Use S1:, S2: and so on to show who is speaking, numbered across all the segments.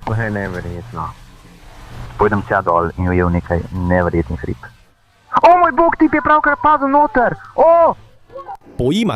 S1: To je neverjetno. Pojdem tja dol in ujel nekaj neverjetnih rib. O moj bog, tip je pravkar padel noter! O!
S2: To ima!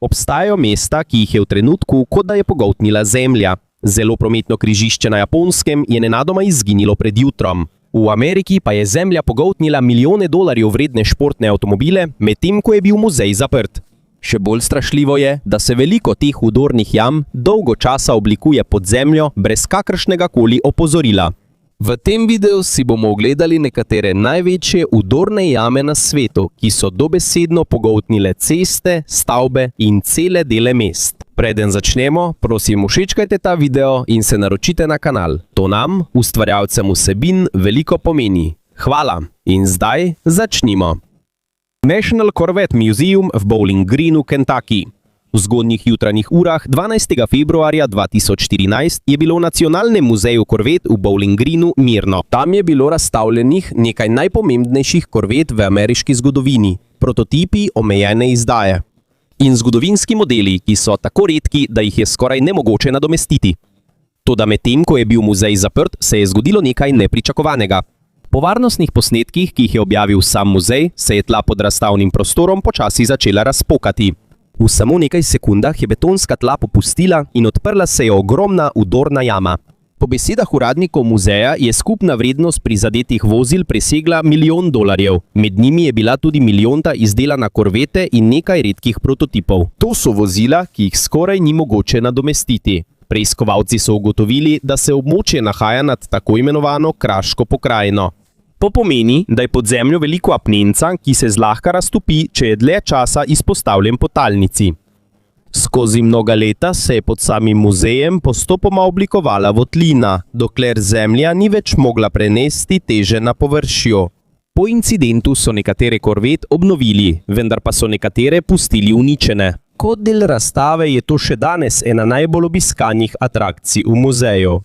S2: Obstajajo mesta, ki jih je v trenutku, kot da je pogoltnila zemlja. Zelo prometno križišče na Japonskem je nenadoma izginilo pred jutrom. V Ameriki pa je zemlja pogoltnila milijone dolarjev vredne športne avtomobile, medtem ko je bil muzej zaprt. Še bolj strašljivo je, da se veliko teh vdornih jam dolgo časa oblikuje pod zemljo brez kakršnega koli opozorila. V tem videu si bomo ogledali nekatere največje vdorne jame na svetu, ki so dobesedno pogoltnile ceste, stavbe in cele dele mest. Preden začnemo, prosim všečkajte ta video in se naročite na kanal. To nam, ustvarjalcem vsebin, veliko pomeni. Hvala! In zdaj začnimo! National Corvette Museum v Bowling Greenu, Kentucky. V zgodnjih jutranjih urah 12. februarja 2014 je bilo v Nacionalnem muzeju korvet v Bowling Greenu mirno. Tam je bilo razstavljenih nekaj najpomembnejših korvet v ameriški zgodovini, prototipi omejene izdaje in zgodovinski modeli, ki so tako redki, da jih je skoraj nemogoče nadomestiti. Toda medtem, ko je bil muzej zaprt, se je zgodilo nekaj nepričakovanega. Po varnostnih posnetkih, ki jih je objavil sam muzej, se je tla pod razstavnim prostorom počasi začela razpokati. V samo nekaj sekundah je betonska tla popustila in odprla se je ogromna vdorna jama. Po besedah uradnikov muzeja je skupna vrednost prizadetih vozil presegla $1 milijon. Med njimi je bila tudi milijonta izdelana korvete in nekaj redkih prototipov. To so vozila, ki jih skoraj ni mogoče nadomestiti. Preiskovalci so ugotovili, da se območje nahaja nad tako imenovano kraško pokrajino. To pomeni, da je pod zemljo veliko apnenca, ki se zlahka raztopi, če je dlje časa izpostavljen podtalnici. Skozi mnoga leta se je pod samim muzejem postopoma oblikovala votlina, dokler zemlja ni več mogla prenesti teže na površju. Po incidentu so nekatere korvet obnovili, vendar pa so nekatere pustili uničene. Kot del razstave je to še danes ena najbolj obiskanih atrakcij v muzeju.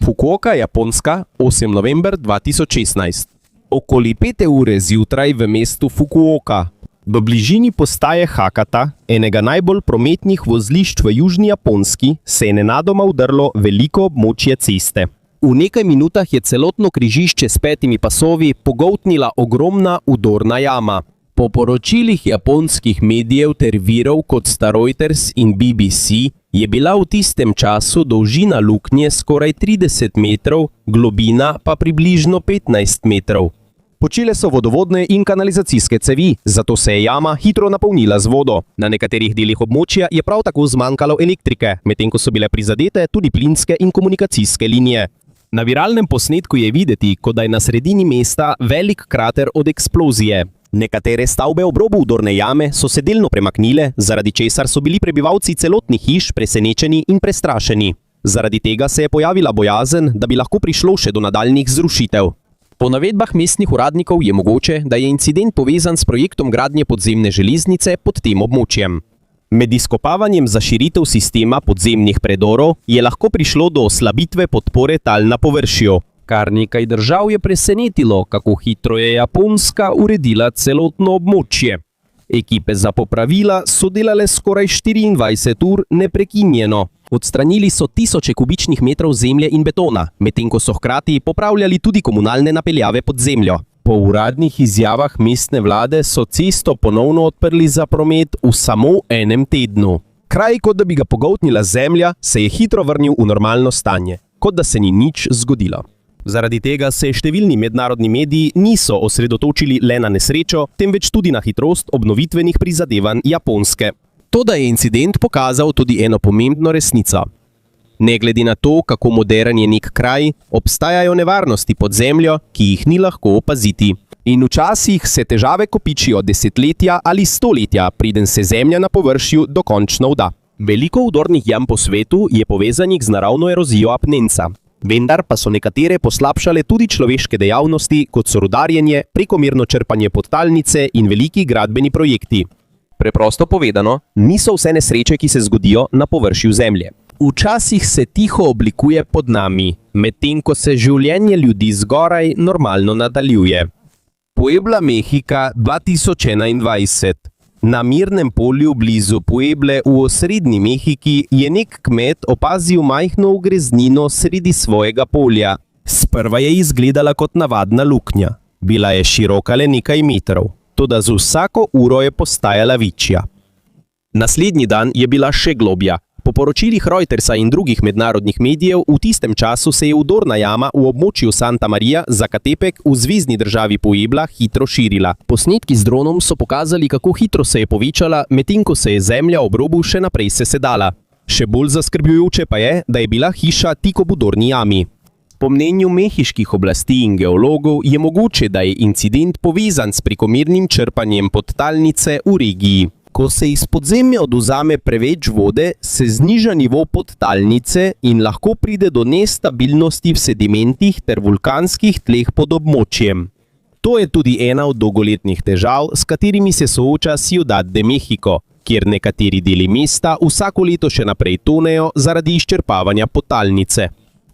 S2: Fukuoka, Japonska, 8. november 2016. Okoli 5. ure zjutraj v mestu Fukuoka, v bližini postaje Hakata, enega najbolj prometnih vozlišč v južni Japonski, se je nenadoma udrlo veliko območje ceste. V nekaj minutah je celotno križišče s 5 pasovi pogoltnila ogromna vdorna jama. Po poročilih japonskih medijev ter virov kot sta Reuters in BBC je bila v tistem času dolžina luknje skoraj 30 metrov, globina pa približno 15 metrov. Počile so vodovodne in kanalizacijske cevi, zato se je jama hitro napolnila z vodo. Na nekaterih delih območja je prav tako zmanjkalo elektrike, medtem ko so bile prizadete tudi plinske in komunikacijske linije. Na viralnem posnetku je videti, kot da je na sredini mesta velik krater od eksplozije. Nekatere stavbe ob robu vdorne jame so se delno premaknile, zaradi česar so bili prebivalci celotnih hiš presenečeni in prestrašeni. Zaradi tega se je pojavila bojazen, da bi lahko prišlo še do nadaljnjih zrušitev. Po navedbah mestnih uradnikov je mogoče, da je incident povezan s projektom gradnje podzemne železnice pod tem območjem. Med izkopavanjem za širitev sistema podzemnih predorov je lahko prišlo do oslabitve podpore tal na površju. Kar nekaj držav je presenetilo, kako hitro je Japonska uredila celotno območje. Ekipe za popravila so delale skoraj 24 ur neprekinjeno. Odstranili so tisoče kubičnih metrov zemlje in betona, medtem ko so hkrati popravljali tudi komunalne napeljave pod zemljo. Po uradnih izjavah mestne vlade so cesto ponovno odprli za promet v samo enem tednu. Kraj, kot da bi ga pogoltnila zemlja, se je hitro vrnil v normalno stanje, kot da se ni nič zgodilo. Zaradi tega se številni mednarodni mediji niso osredotočili le na nesrečo, temveč tudi na hitrost obnovitvenih prizadevanj Japonske. Toda je incident pokazal tudi eno pomembno resnico. Ne glede na to, kako moderen je nek kraj, obstajajo nevarnosti pod zemljo, ki jih ni lahko opaziti. In včasih se težave kopičijo desetletja ali stoletja, preden se zemlja na površju dokončno vda. Veliko vdornih jam po svetu je povezanih z naravno erozijo apnenca. Vendar pa so nekatere poslabšale tudi človeške dejavnosti, kot so rudarjenje, prekomerno črpanje podtalnice in veliki gradbeni projekti. Preprosto povedano, niso vse nesreče, ki se zgodijo na površju zemlje. Včasih se tiho oblikuje pod nami, medtem ko se življenje ljudi zgoraj normalno nadaljuje. Puebla, Mehika, 2021. Na mirnem polju blizu Pueble v osrednji Mehiki je nek kmet opazil majhno ugreznino sredi svojega polja. Sprva je izgledala kot navadna luknja. Bila je široka le nekaj metrov, toda z vsako uro je postajala večja. Naslednji dan je bila še globja. Po poročilih Reutersa in drugih mednarodnih medijev v tistem času se je vdorna jama v območju Santa Maria Zacatepec v zvezni državi Puebla hitro širila. Posnetki z dronom so pokazali, kako hitro se je povečala, medtem ko se je zemlja ob robu še naprej sesedala. Še bolj zaskrbljujoče pa je, da je bila hiša tik ob vdorni jami. Po mnenju mehiških oblasti in geologov je mogoče, da je incident povezan s prekomernim črpanjem podtalnice v regiji. Ko se iz podzemlja odvzame preveč vode, se zniža nivo podtalnice in lahko pride do nestabilnosti v sedimentih ter vulkanskih tleh pod območjem. To je tudi ena od dolgoletnih težav, s katerimi se sooča Ciudad de México, kjer nekateri deli mesta vsako leto še naprej tonejo zaradi izčrpavanja podtalnice.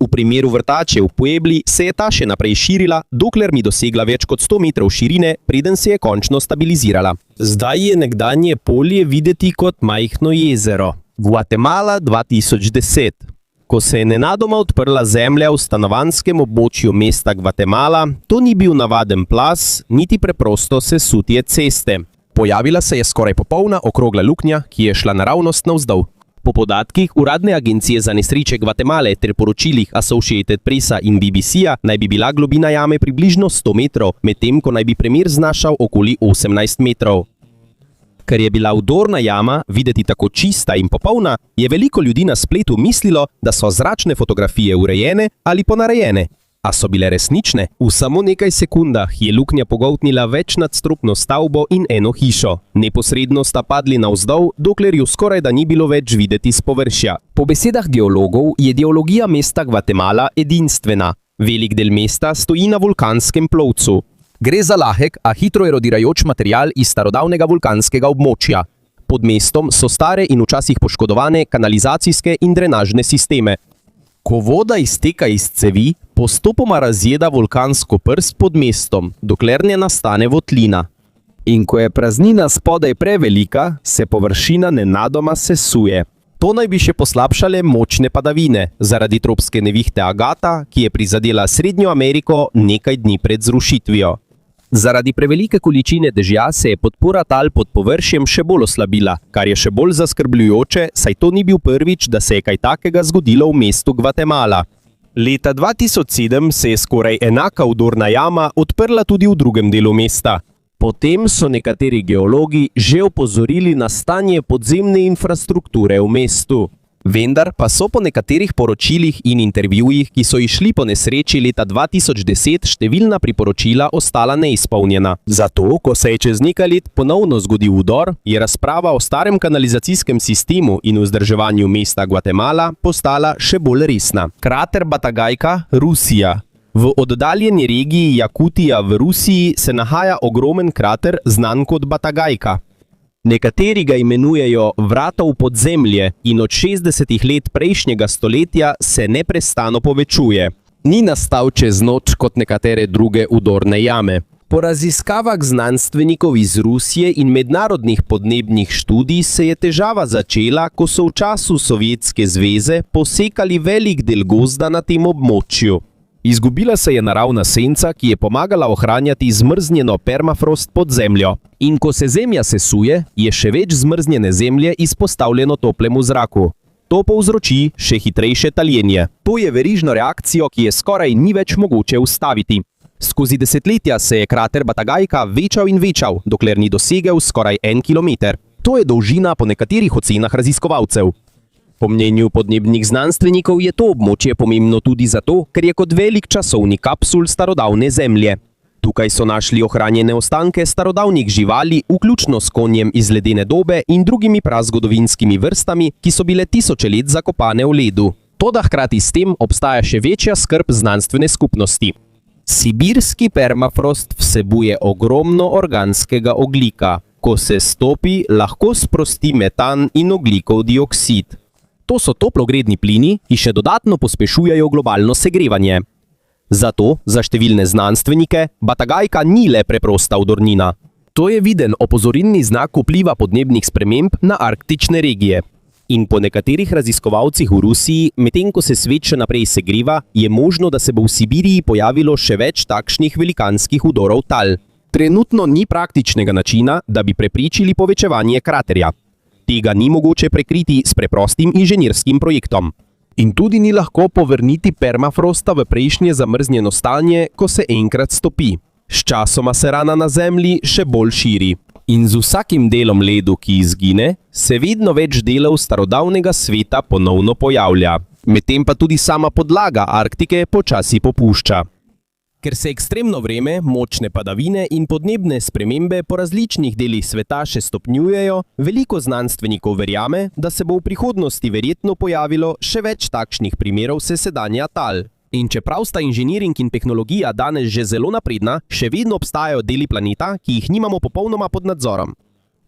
S2: V primeru vrtače v Puebli se je ta še naprej širila, dokler ni dosegla več kot 100 metrov širine, preden se je končno stabilizirala. Zdaj je nekdanje polje videti kot majhno jezero. Guatemala 2010. Ko se je nenadoma odprla zemlja v stanovanjskem območju mesta Guatemala, to ni bil navaden plaz, niti preprosto sesutje ceste. Pojavila se je skoraj popolna okrogla luknja, ki je šla naravnost navzdol. Po podatkih Uradne agencije za nesreče Gvatemale ter poročilih Associated Pressa in BBC-ja naj bi bila globina jame približno 100 metrov, medtem ko naj bi premer znašal okoli 18 metrov. Ker je bila vdorna jama videti tako čista in popolna, je veliko ljudi na spletu mislilo, da so zračne fotografije urejene ali ponarejene. A so bile resnične? V samo nekaj sekundah je luknja pogoltnila večnadstropno stavbo in eno hišo. Neposredno sta padli navzdol, dokler ju skoraj da ni bilo več videti s površja. Po besedah geologov je geologija mesta Guatemala edinstvena. Velik del mesta stoji na vulkanskem plovcu. Gre za lahek, a hitro erodirajoč material iz starodavnega vulkanskega območja. Pod mestom so stare in včasih poškodovane kanalizacijske in drenažne sisteme. Ko voda izteka iz cevi, postopoma razjeda vulkansko prst pod mestom, dokler ne nastane votlina. In ko je praznina spodaj prevelika, se površina nenadoma sesuje. To naj bi še poslabšale močne padavine, zaradi tropske nevihte Agata, ki je prizadela Srednjo Ameriko nekaj dni pred zrušitvijo. Zaradi prevelike količine dežja se je podpora tal pod površjem še bolj oslabila, kar je še bolj zaskrbljujoče, saj to ni bil prvič, da se je kaj takega zgodilo v mestu Guatemala. Leta 2007 se je skoraj enaka vdorna jama odprla tudi v drugem delu mesta. Potem so nekateri geologi že opozorili na stanje podzemne infrastrukture v mestu. Vendar pa so po nekaterih poročilih in intervjujih, ki so išli po nesreči leta 2010, številna priporočila ostala neizpolnjena. Zato, ko se je čez nekaj let ponovno zgodil vdor, je razprava o starem kanalizacijskem sistemu in vzdrževanju mesta Guatemala postala še bolj resna. Krater Batagajka, Rusija. V oddaljeni regiji Jakutija v Rusiji se nahaja ogromen krater znan kot Batagajka. Nekateri ga imenujejo vrata v podzemlje in od 60 let prejšnjega stoletja se neprestano povečuje. Ni nastal čez noč kot nekatere druge vdorne jame. Po raziskavah znanstvenikov iz Rusije in mednarodnih podnebnih študij se je težava začela, ko so v času Sovjetske zveze posekali velik del gozda na tem območju. Izgubila se je naravna senca, ki je pomagala ohranjati zmrznjeno permafrost pod zemljo. In ko se zemlja sesuje, je še več zmrznjene zemlje izpostavljeno toplemu zraku. To povzroči še hitrejše taljenje. To je verižno reakcijo, ki je skoraj ni več mogoče ustaviti. Skozi desetletja se je krater Batagajka večal in večal, dokler ni dosegel skoraj 1 kilometer. To je dolžina po nekaterih ocenah raziskovalcev. Po mnenju podnebnih znanstvenikov je to območje pomembno tudi zato, ker je kot velik časovni kapsul starodavne zemlje. Tukaj so našli ohranjene ostanke starodavnih živali, vključno s konjem iz ledene dobe in drugimi prazgodovinskimi vrstami, ki so bile tisoče let zakopane v ledu. Toda hkrati s tem obstaja še večja skrb znanstvene skupnosti. Sibirski permafrost vsebuje ogromno organskega ogljika. Ko se stopi, lahko sprosti metan in ogljikov dioksid. To so toplogredni plini, ki še dodatno pospešujejo globalno segrevanje. Zato, za številne znanstvenike, Batagajka ni le preprosta vdornina. To je viden opozorilni znak vpliva podnebnih sprememb na arktične regije. In po nekaterih raziskovalcih v Rusiji, medtem ko se svet še naprej segreva, je možno, da se bo v Sibiriji pojavilo še več takšnih velikanskih vdorov tal. Trenutno ni praktičnega načina, da bi preprečili povečevanje kraterja. Tega ni mogoče prekriti s preprostim inženirskim projektom. In tudi ni lahko povrniti permafrosta v prejšnje zamrznjeno stanje, ko se enkrat stopi. Sčasoma se rana na Zemlji še bolj širi. In z vsakim delom ledu, ki izgine, se vedno več delov starodavnega sveta ponovno pojavlja. Medtem pa tudi sama podlaga Arktike počasi popušča. Ker se ekstremno vreme, močne padavine in podnebne spremembe po različnih delih sveta še stopnjujejo, veliko znanstvenikov verjame, da se bo v prihodnosti verjetno pojavilo še več takšnih primerov sesedanja tal. In čeprav sta inženiring in tehnologija danes že zelo napredna, še vedno obstajajo deli planeta, ki jih nimamo popolnoma pod nadzorom.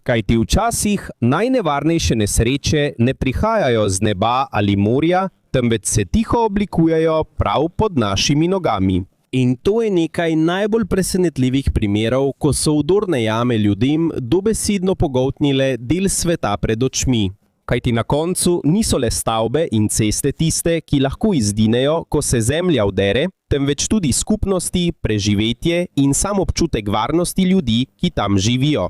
S2: Kajti včasih najnevarnejše nesreče ne prihajajo z neba ali morja, temveč se tiho oblikujejo prav pod našimi nogami. In to je nekaj najbolj presenetljivih primerov, ko so vdorne jame ljudem dobesedno pogoltnile del sveta pred očmi. Kajti na koncu niso le stavbe in ceste tiste, ki lahko izginejo, ko se Zemlja vdere, temveč tudi skupnosti, preživetje in sam občutek varnosti ljudi, ki tam živijo.